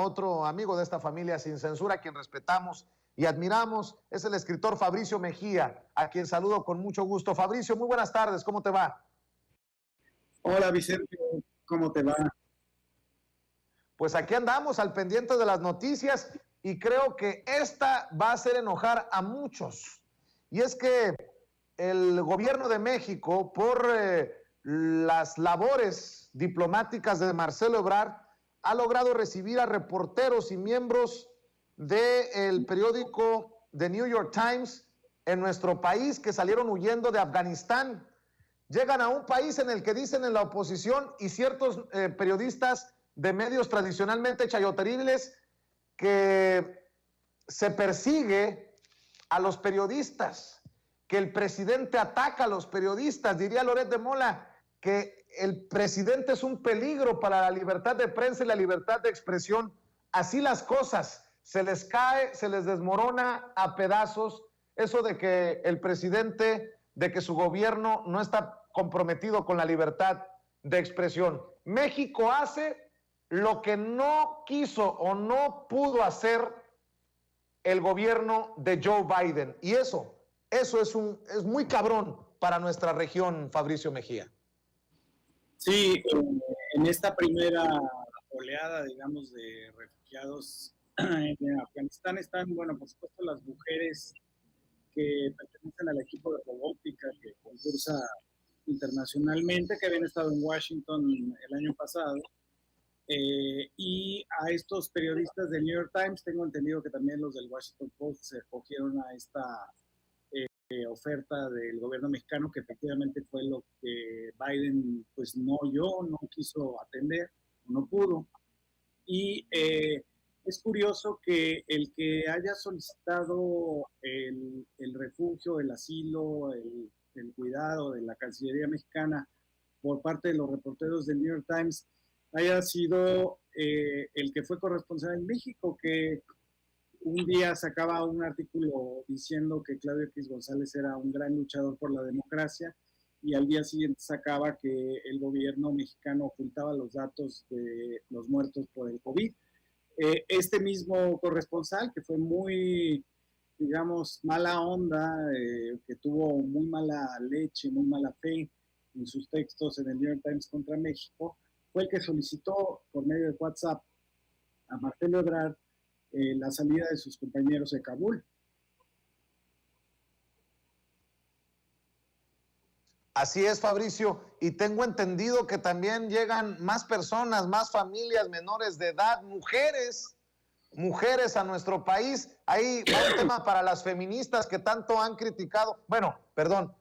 otro amigo de esta familia Sin Censura, a quien respetamos y admiramos. Es el escritor Fabricio Mejía, a quien saludo con mucho gusto. Fabricio, muy buenas tardes, ¿cómo te va? Hola Vicente, ¿cómo te va? Pues aquí andamos al pendiente de las noticias y creo que esta va a hacer enojar a muchos. Y es que el gobierno de México, por las labores diplomáticas de Marcelo Ebrard, ha logrado recibir a reporteros y miembros del periódico The New York Times en nuestro país que salieron huyendo de Afganistán. Llegan a un país en el que dicen en la oposición y ciertos periodistas de medios tradicionalmente chayoteriles que se persigue a los periodistas, que el presidente ataca a los periodistas. Diría Loret de Mola que el presidente es un peligro para la libertad de prensa y la libertad de expresión. Así las cosas, se les cae, se les desmorona a pedazos eso de que el presidente, de que su gobierno no está comprometido con la libertad de expresión. México hace lo que no quiso o no pudo hacer el gobierno de Joe Biden. Y eso es muy cabrón para nuestra región, Fabricio Mejía. Sí, en esta primera oleada, digamos, de refugiados en Afganistán están, bueno, por supuesto, las mujeres que pertenecen al equipo de robótica que concursa internacionalmente, que habían estado en Washington el año pasado. Y a estos periodistas del New York Times, tengo entendido que también los del Washington Post se acogieron a esta oferta del gobierno mexicano, que efectivamente fue lo que Biden pues no oyó, no quiso atender, no pudo. Y es curioso que el que haya solicitado el refugio, el asilo, el cuidado de la Cancillería mexicana por parte de los reporteros del New York Times haya sido el que fue corresponsal en México, que un día sacaba un artículo diciendo que Claudio X González era un gran luchador por la democracia, y al día siguiente sacaba que el gobierno mexicano ocultaba los datos de los muertos por el COVID. Este mismo corresponsal, que fue muy, digamos, mala onda, que tuvo muy mala leche, muy mala fe en sus textos en el New York Times contra México, fue el que solicitó por medio de WhatsApp a Marcelo Ebrard la salida de sus compañeros de Kabul. Así es, Fabricio, y tengo entendido que también llegan más personas, más familias menores de edad, mujeres a nuestro país. Ahí va un tema para las feministas que tanto han criticado,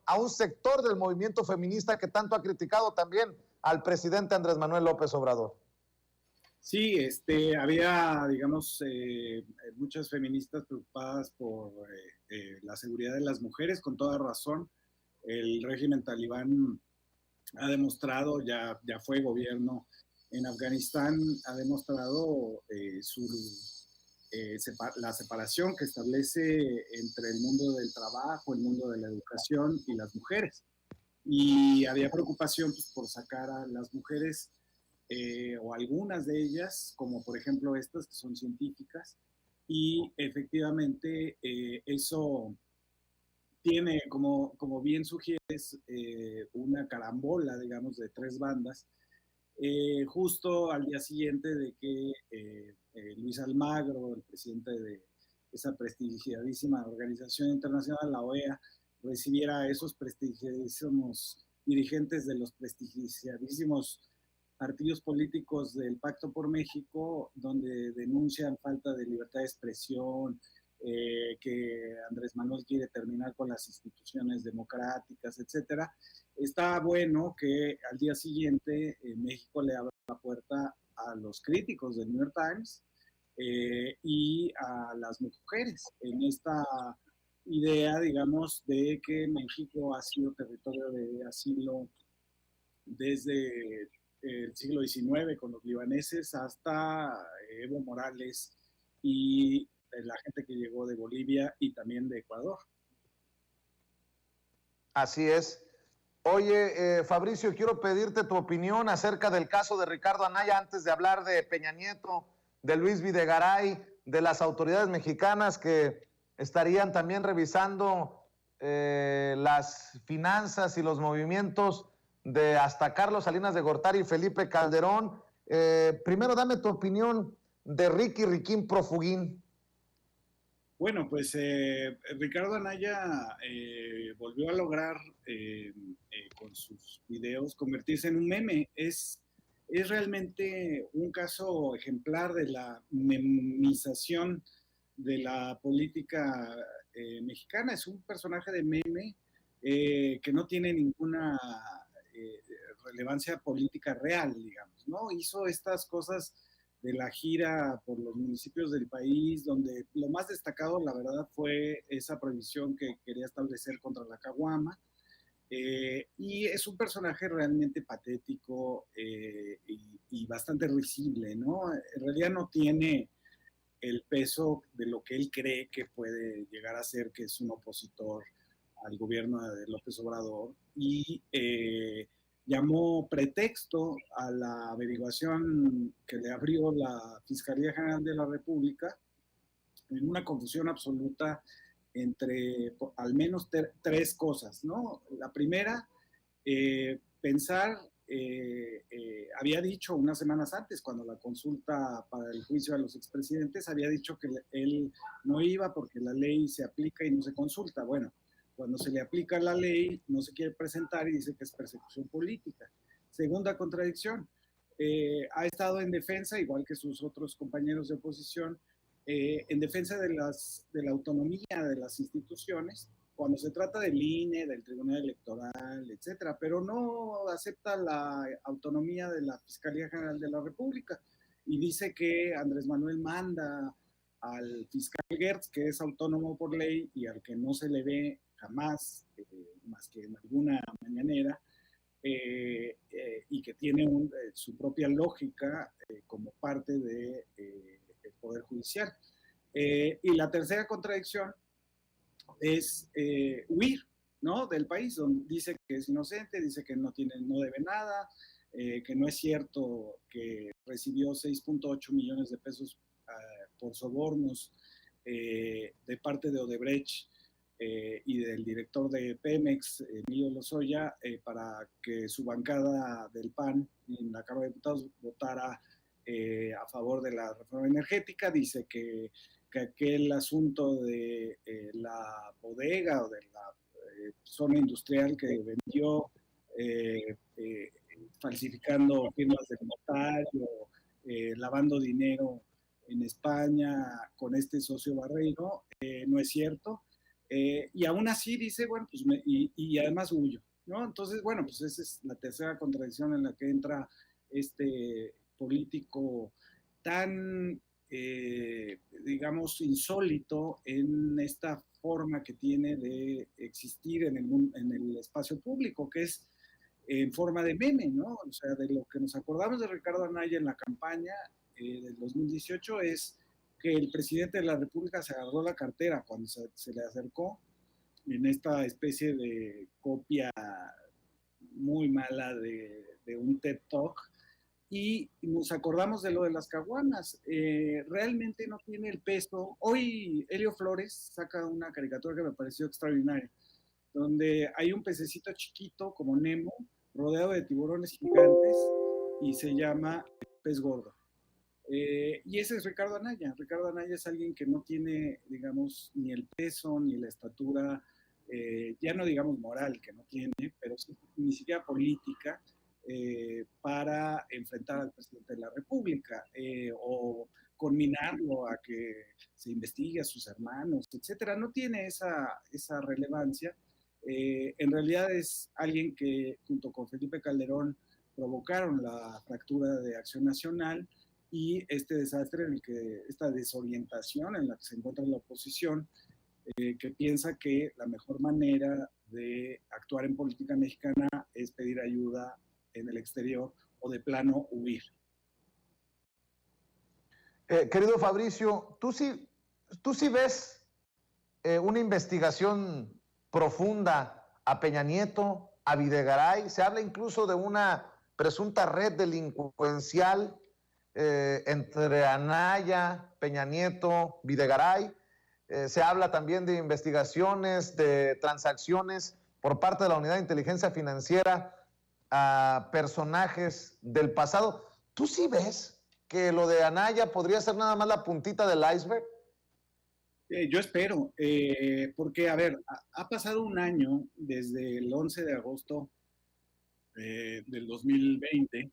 a un sector del movimiento feminista que tanto ha criticado también al presidente Andrés Manuel López Obrador. Sí, había, digamos, muchas feministas preocupadas por la seguridad de las mujeres, con toda razón. El régimen talibán ha demostrado, ya fue gobierno en Afganistán, ha demostrado la separación que establece entre el mundo del trabajo, el mundo de la educación y las mujeres. Y había preocupación pues, por sacar a las mujeres o algunas de ellas, como por ejemplo estas que son científicas, y efectivamente eso tiene, como bien sugieres, una carambola, digamos, de tres bandas, justo al día siguiente de que Luis Almagro, el presidente de esa prestigiadísima organización internacional, la OEA, recibiera a esos prestigiadísimos dirigentes de los prestigiadísimos partidos políticos del Pacto por México, donde denuncian falta de libertad de expresión, que Andrés Manuel quiere terminar con las instituciones democráticas, etcétera. Está bueno que al día siguiente México le abra la puerta a los críticos del New York Times y a las mujeres en esta idea, digamos, de que México ha sido territorio de asilo desde el siglo XIX con los libaneses hasta Evo Morales y la gente que llegó de Bolivia y también de Ecuador. Así es. Oye, Fabricio, quiero pedirte tu opinión acerca del caso de Ricardo Anaya antes de hablar de Peña Nieto, de Luis Videgaray, de las autoridades mexicanas que estarían también revisando las finanzas y los movimientos de hasta Carlos Salinas de Gortari y Felipe Calderón. Primero, dame tu opinión de Ricky Riquín Profugín. Bueno, pues Ricardo Anaya volvió a lograr con sus videos convertirse en un meme. Es realmente un caso ejemplar de la memización de la política mexicana. Es un personaje de meme que no tiene ninguna relevancia política real, digamos, ¿no? Hizo estas cosas de la gira por los municipios del país, donde lo más destacado, la verdad, fue esa prohibición que quería establecer contra la caguama. Y es un personaje realmente patético y bastante risible, ¿no? En realidad no tiene el peso de lo que él cree que puede llegar a ser, que es un opositor al gobierno de López Obrador, y llamó pretexto a la averiguación que le abrió la Fiscalía General de la República en una confusión absoluta entre al menos tres cosas, ¿no? La primera, pensar, había dicho unas semanas antes, cuando la consulta para el juicio a los expresidentes, había dicho que él no iba porque la ley se aplica y no se consulta. Bueno, cuando se le aplica la ley, no se quiere presentar y dice que es persecución política. Segunda contradicción, ha estado en defensa, igual que sus otros compañeros de oposición, en defensa de la autonomía de las instituciones, cuando se trata del INE, del Tribunal Electoral, etcétera, pero no acepta la autonomía de la Fiscalía General de la República y dice que Andrés Manuel manda al fiscal Gertz, que es autónomo por ley y al que no se le ve jamás, más que en alguna mañanera, y que tiene su propia lógica como parte del Poder Judicial. Y la tercera contradicción es huir, ¿no?, del país, donde dice que es inocente, dice que no debe nada, que no es cierto que recibió 6.8 millones de pesos por sobornos de parte de Odebrecht y del director de Pemex, Emilio Lozoya, para que su bancada del PAN en la Cámara de Diputados votara a favor de la reforma energética. Dice que aquel asunto de la bodega o de la zona industrial que vendió falsificando firmas de notario, lavando dinero en España con este socio Barreiro, no es cierto. Y aún así dice, bueno, pues y además huyo, ¿no? Entonces, bueno, pues esa es la tercera contradicción en la que entra este político tan, digamos, insólito en esta forma que tiene de existir en el espacio público, que es en forma de meme, ¿no? O sea, de lo que nos acordamos de Ricardo Anaya en la campaña del 2018 es que el presidente de la República se agarró la cartera cuando se le acercó en esta especie de copia muy mala de un TED Talk, y nos acordamos de lo de las caguamas. Realmente no tiene el peso. Hoy Helio Flores saca una caricatura que me pareció extraordinaria, donde hay un pececito chiquito como Nemo, rodeado de tiburones gigantes, y se llama Pez Gordo. Y ese es Ricardo Anaya. Ricardo Anaya es alguien que no tiene, digamos, ni el peso ni la estatura, ya no digamos moral, que no tiene, pero sí, ni siquiera política, para enfrentar al presidente de la República o conminarlo a que se investigue a sus hermanos, etcétera. No tiene esa relevancia. En realidad es alguien que junto con Felipe Calderón provocaron la fractura de Acción Nacional y este desastre en el que, esta desorientación en la que se encuentra la oposición, que piensa que la mejor manera de actuar en política mexicana es pedir ayuda en el exterior o de plano huir. Querido Fabricio, ¿tú sí ves una investigación profunda a Peña Nieto, a Videgaray? Se habla incluso de una presunta red delincuencial entre Anaya, Peña Nieto, Videgaray. Se habla también de investigaciones, de transacciones por parte de la Unidad de Inteligencia Financiera a personajes del pasado. ¿Tú sí ves que lo de Anaya podría ser nada más la puntita del iceberg? Yo espero, porque, a ver, ha pasado un año desde el 11 de agosto del 2020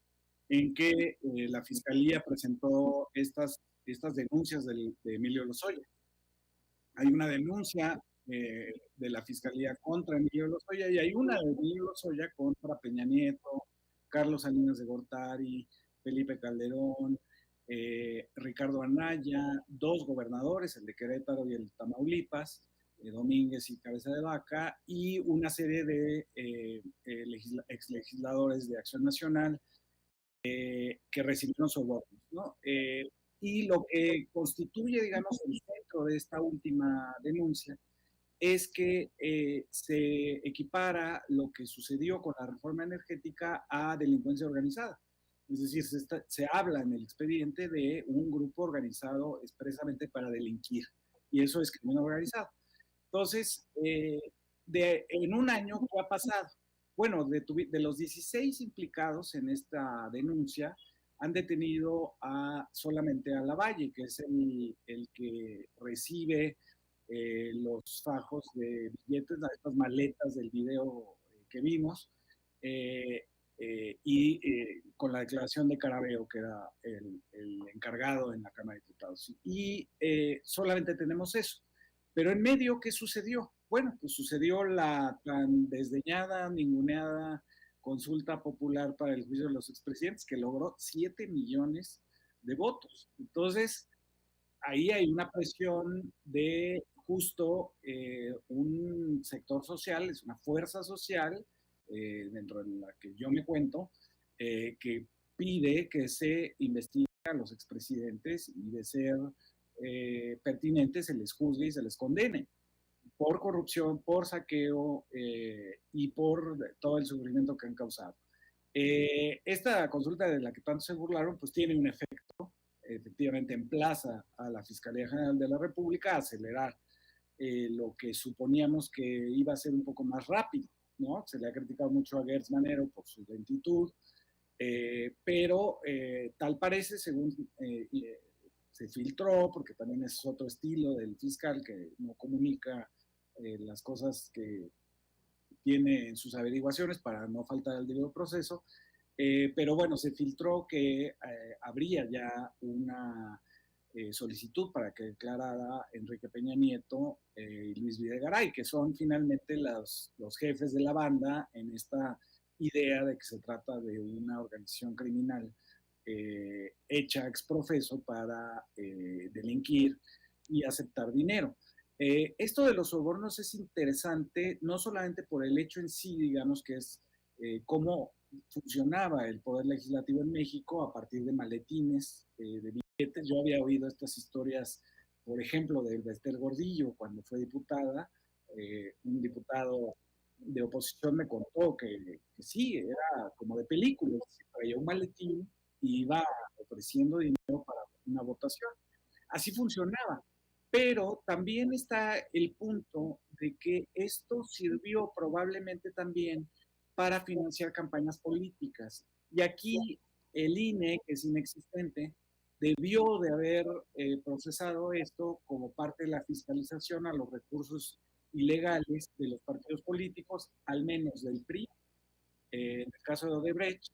en que la Fiscalía presentó estas denuncias de Emilio Lozoya. Hay una denuncia de la Fiscalía contra Emilio Lozoya y hay una de Emilio Lozoya contra Peña Nieto, Carlos Salinas de Gortari, Felipe Calderón, Ricardo Anaya, dos gobernadores, el de Querétaro y el de Tamaulipas, Domínguez y Cabeza de Vaca, y una serie de exlegisladores de Acción Nacional que recibieron sobornos, ¿no? Y lo que constituye, digamos, el centro de esta última denuncia es que se equipara lo que sucedió con la reforma energética a delincuencia organizada. Es decir, se habla en el expediente de un grupo organizado expresamente para delinquir, y eso es crimen organizado. Entonces, en un año, ¿qué ha pasado? Bueno, de los 16 implicados en esta denuncia, han detenido solamente a Lavalle, que es el que recibe los fajos de billetes, estas maletas del video que vimos, con la declaración de Carabeo, que era el encargado en la Cámara de Diputados. Y solamente tenemos eso. Pero en medio, ¿qué sucedió? Bueno, pues sucedió la tan desdeñada, ninguneada consulta popular para el juicio de los expresidentes, que logró 7 millones de votos. Entonces, ahí hay una presión de justo un sector social, es una fuerza social, dentro de la que yo me cuento, que pide que se investigue a los expresidentes y de ser pertinente se les juzgue y se les condene por corrupción, por saqueo y por todo el sufrimiento que han causado. Esta consulta de la que tanto se burlaron, pues tiene un efecto, efectivamente emplaza a la Fiscalía General de la República a acelerar lo que suponíamos que iba a ser un poco más rápido, ¿no? Se le ha criticado mucho a Gertz Manero por su lentitud, pero tal parece, según se filtró, porque también es otro estilo del fiscal que no comunica las cosas que tiene en sus averiguaciones para no faltar al debido proceso, pero bueno, se filtró que habría ya una solicitud para que declarara Enrique Peña Nieto y Luis Videgaray, que son finalmente los jefes de la banda en esta idea de que se trata de una organización criminal hecha ex profeso para delinquir y aceptar dinero. Esto de los sobornos es interesante, no solamente por el hecho en sí, digamos, que es cómo funcionaba el poder legislativo en México a partir de maletines, de billetes. Yo había oído estas historias, por ejemplo, de Esther Gordillo, cuando fue diputada. Un diputado de oposición me contó que sí, era como de película, traía un maletín y iba ofreciendo dinero para una votación. Así funcionaba. Pero también está el punto de que esto sirvió probablemente también para financiar campañas políticas. Y aquí el INE, que es inexistente, debió de haber procesado esto como parte de la fiscalización a los recursos ilegales de los partidos políticos, al menos del PRI, en el caso de Odebrecht,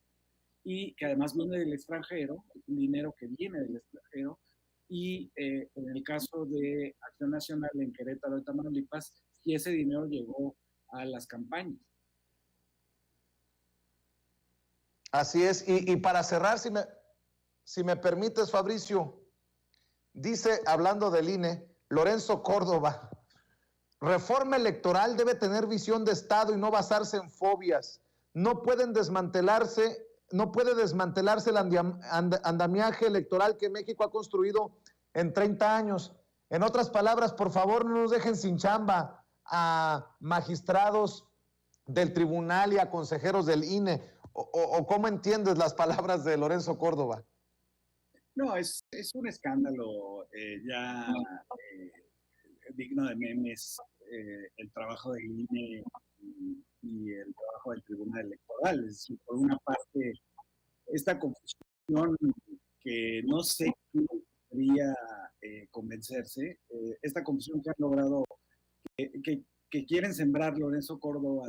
y que además viene del extranjero, un dinero que viene del extranjero, y en el caso de Acción Nacional en Querétaro y Tamaulipas, y ese dinero llegó a las campañas. Así es, y para cerrar, si me permites, Fabricio, dice, hablando del INE, Lorenzo Córdoba, reforma electoral debe tener visión de Estado y no basarse en fobias. No puede desmantelarse el andamiaje electoral que México ha construido en 30 años. En otras palabras, por favor, no nos dejen sin chamba a magistrados del tribunal y a consejeros del INE. ¿O cómo entiendes las palabras de Lorenzo Córdoba? No, es un escándalo ya eh, digno de memes el trabajo del INE y el trabajo del Tribunal Electoral. Es decir, por una parte, esta confusión que no sé quién podría convencerse, esta confusión que han logrado, que quieren sembrar Lorenzo Córdoba,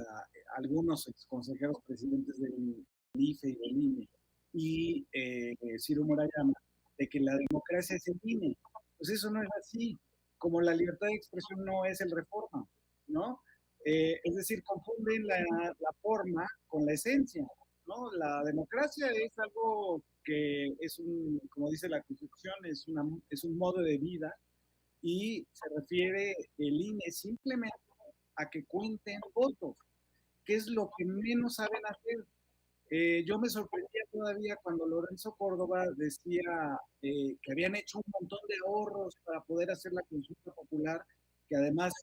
algunos exconsejeros presidentes del IFE y del INE, y Ciro Murayama, de que la democracia es el INE. Pues eso no es así, como la libertad de expresión no es el Reforma, ¿no? Es decir, confunden la forma con la esencia, ¿no? La democracia es algo que es un, como dice la Constitución, es un modo de vida y se refiere el INE simplemente a que cuenten votos, que es lo que menos saben hacer. Yo me sorprendía todavía cuando Lorenzo Córdoba decía que habían hecho un montón de ahorros para poder hacer la consulta popular, que además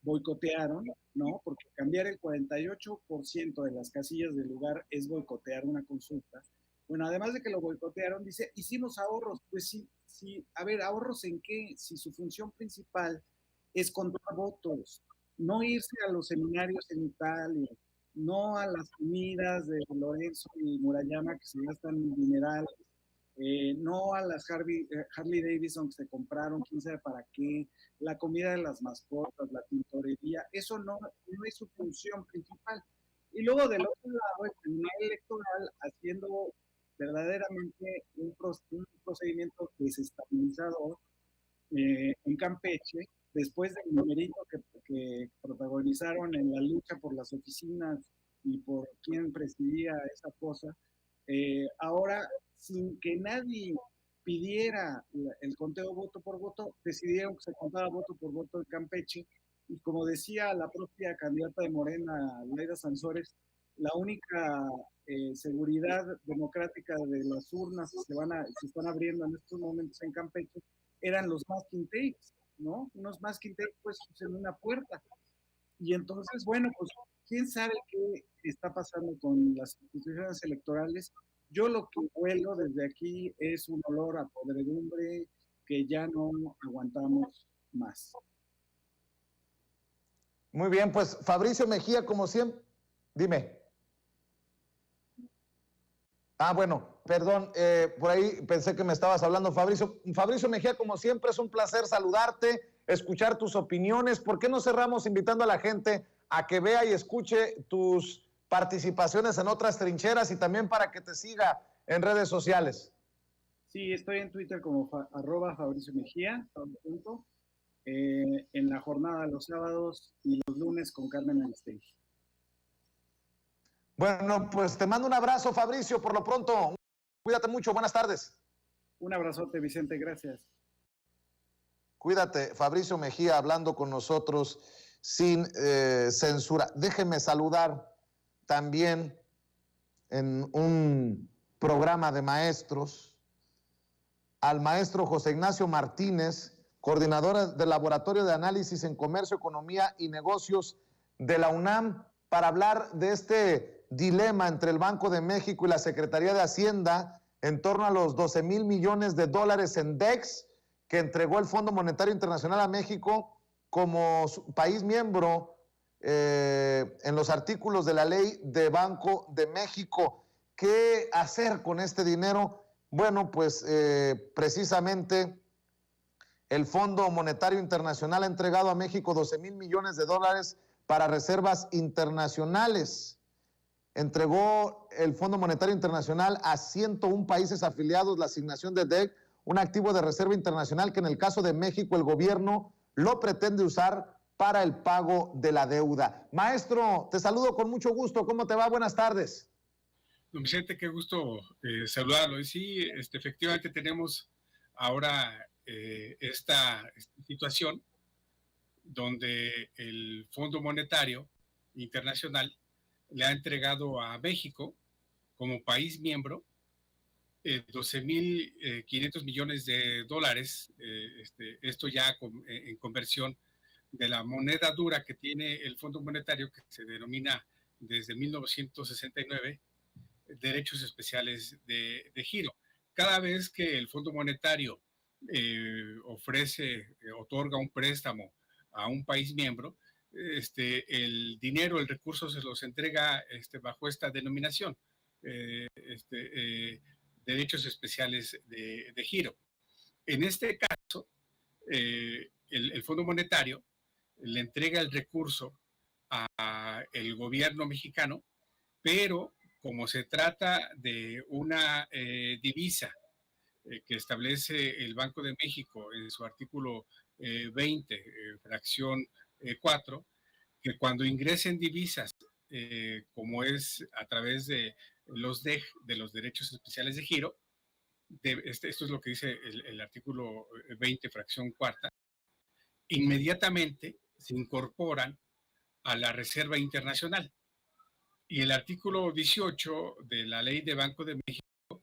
boicotearon, ¿no? Porque cambiar el 48% de las casillas del lugar es boicotear una consulta. Bueno, además de que lo boicotearon, dice, hicimos ahorros. Pues sí, sí, a ver, ¿ahorros en qué? Si su función principal es contar votos, no irse a los seminarios en Italia, no a las comidas de Lorenzo y Murayama que se gastan dineral, no a las Harley Davidson que se compraron, quién sabe para qué, la comida de las mascotas, la tintorería, eso no es su función principal. Y luego del otro lado, el Tribunal Electoral haciendo verdaderamente un procedimiento desestabilizador en Campeche, después del numerito que protagonizaron en la lucha por las oficinas y por quién presidía esa cosa, ahora sin que nadie pidiera el conteo voto por voto, decidieron que se contara voto por voto en Campeche y como decía la propia candidata de Morena, Laida Sansores, la única seguridad democrática de las urnas que se están abriendo en estos momentos en Campeche eran los masking tapes, ¿no? Unos masking tapes pues en una puerta. Y entonces, bueno, pues quién sabe qué está pasando con las instituciones electorales. Yo lo que huelo desde aquí es un olor a podredumbre que ya no aguantamos más. Muy bien, pues Fabricio Mejía, como siempre, dime. Ah, bueno, perdón, por ahí pensé que me estabas hablando, Fabricio. Fabricio Mejía, como siempre, es un placer saludarte, escuchar tus opiniones. ¿Por qué no cerramos invitando a la gente a que vea y escuche tus participaciones en otras trincheras y también para que te siga en redes sociales? Sí, estoy en Twitter como @Fabricio Mejía, en la jornada los sábados y los lunes con Carmen Aristegui. Bueno, pues te mando un abrazo, Fabricio, por lo pronto. Cuídate mucho, buenas tardes. Un abrazote, Vicente, gracias. Cuídate, Fabricio Mejía, hablando con nosotros sin censura. Déjeme saludar también en un programa de maestros al maestro José Ignacio Martínez, coordinador del Laboratorio de Análisis en Comercio, Economía y Negocios de la UNAM, para hablar de este dilema entre el Banco de México y la Secretaría de Hacienda en torno a los 12 mil millones de dólares en DEX que entregó el Fondo Monetario Internacional a México como país miembro en los artículos de la ley de Banco de México. ¿Qué hacer con este dinero? Bueno, pues precisamente el Fondo Monetario Internacional ha entregado a México 12 mil millones de dólares para reservas internacionales. Entregó el Fondo Monetario Internacional a 101 países afiliados la asignación de DEC, un activo de reserva internacional que en el caso de México el gobierno lo pretende usar para el pago de la deuda. Maestro, te saludo con mucho gusto. ¿Cómo te va? Buenas tardes. Don Vicente, qué gusto saludarlo. Y sí, efectivamente tenemos ahora esta situación donde el Fondo Monetario Internacional le ha entregado a México como país miembro 12.500 millones de dólares, esto ya en conversión de la moneda dura que tiene el Fondo Monetario, que se denomina desde 1969 derechos especiales de giro. cada vez que el Fondo Monetario otorga un préstamo a un país miembro, el dinero, el recurso se los entrega bajo esta denominación, derechos especiales de giro. En este caso, el Fondo Monetario le entrega el recurso al gobierno mexicano, pero como se trata de una divisa que establece el Banco de México en su artículo 20, fracción 4, que cuando ingresen divisas, como es a través de los DEG, de los derechos especiales de giro, esto es lo que dice el artículo 20, fracción 4, inmediatamente se incorporan a la Reserva Internacional. Y el artículo 18 de la Ley de Banco de México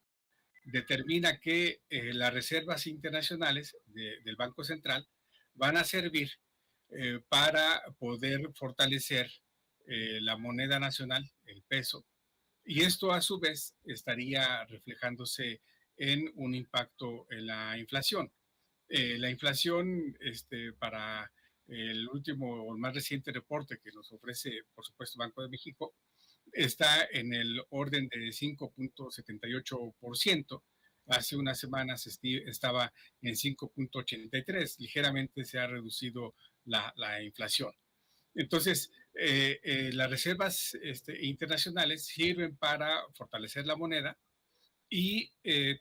determina que las reservas internacionales del Banco Central van a servir para poder fortalecer la moneda nacional, el peso, y esto a su vez estaría reflejándose en un impacto en la inflación. La inflación para el último o el más reciente reporte que nos ofrece, por supuesto, Banco de México, está en el orden de 5.78%. Hace unas semanas estaba en 5.83%. Ligeramente se ha reducido la inflación. Entonces, las reservas internacionales sirven para fortalecer la moneda y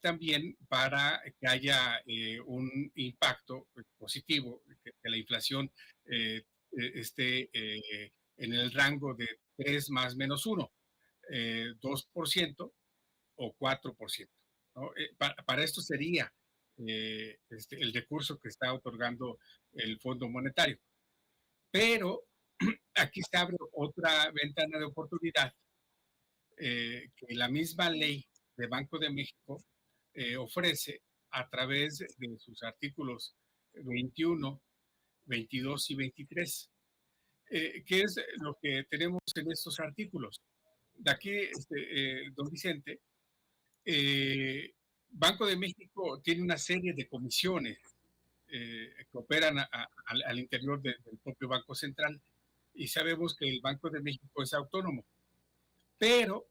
también para que haya un impacto positivo, que la inflación esté en el rango de 3 más menos 1, 2% o 4%. ¿No? Para esto sería el recurso que está otorgando el Fondo Monetario. Pero aquí se abre otra ventana de oportunidad que la misma ley de Banco de México ofrece a través de sus artículos 21, 22 y 23. ¿Qué es lo que tenemos en estos artículos? De aquí, don Vicente, Banco de México tiene una serie de comisiones que operan al interior del propio Banco Central, y sabemos que el Banco de México es autónomo, pero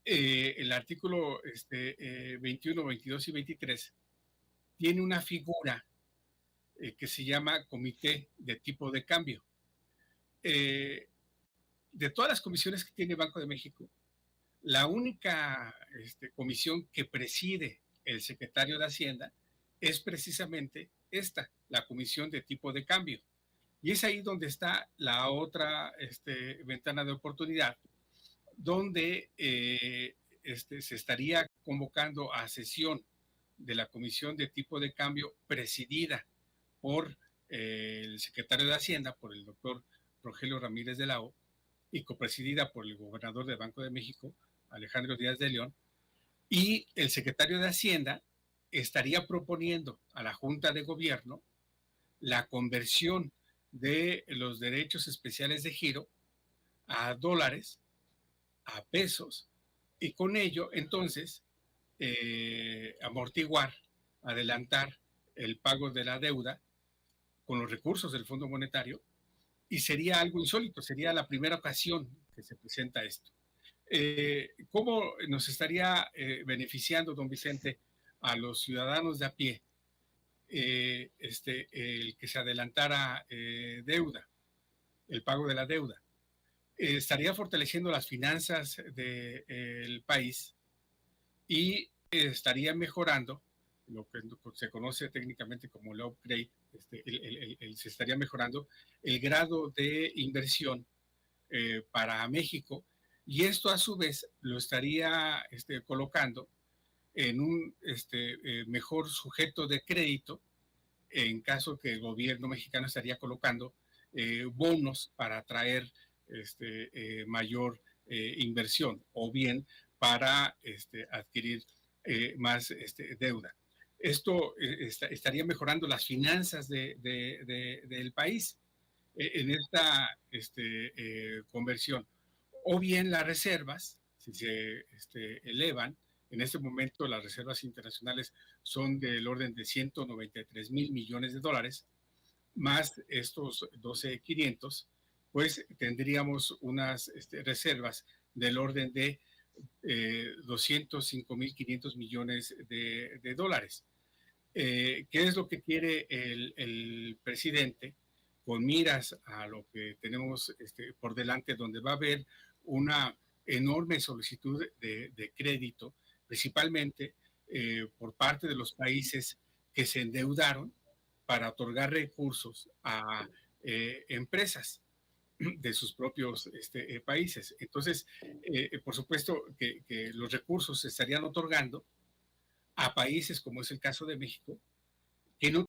el artículo 21, 22 y 23 tiene una figura que se llama Comité de Tipo de Cambio. De todas las comisiones que tiene Banco de México, la única comisión que preside el secretario de Hacienda es precisamente esta, la Comisión de Tipo de Cambio. Y es ahí donde está la otra ventana de oportunidad, donde se estaría convocando a sesión de la Comisión de Tipo de Cambio presidida por el secretario de Hacienda, por el doctor Rogelio Ramírez de la O, y copresidida por el gobernador del Banco de México, Alejandro Díaz de León, y el secretario de Hacienda estaría proponiendo a la Junta de Gobierno la conversión de los derechos especiales de giro a dólares, a pesos, y con ello entonces amortiguar, adelantar el pago de la deuda con los recursos del Fondo Monetario, y sería algo insólito, sería la primera ocasión que se presenta esto. ¿Cómo nos estaría beneficiando, don Vicente, a los ciudadanos de a pie el que se adelantara deuda, el pago de la deuda? Estaría fortaleciendo las finanzas del país y estaría mejorando lo que se conoce técnicamente como el upgrade, se estaría mejorando el grado de inversión para México, y esto a su vez lo estaría colocando en un mejor sujeto de crédito, en caso que el gobierno mexicano estaría colocando bonos para atraer mayor inversión, o bien para adquirir más deuda. Esto estaría mejorando las finanzas del país en esta conversión. O bien las reservas, si se elevan En este momento las reservas internacionales son del orden de 193,000 millones de dólares, más estos 12,500, pues tendríamos unas reservas del orden de 205,500 millones de dólares. ¿Qué es lo que quiere el presidente con miras a lo que tenemos por delante, donde va a haber una enorme solicitud de crédito, principalmente por parte de los países que se endeudaron para otorgar recursos a empresas de sus propios países? Entonces, por supuesto que los recursos se estarían otorgando a países como es el caso de México, que no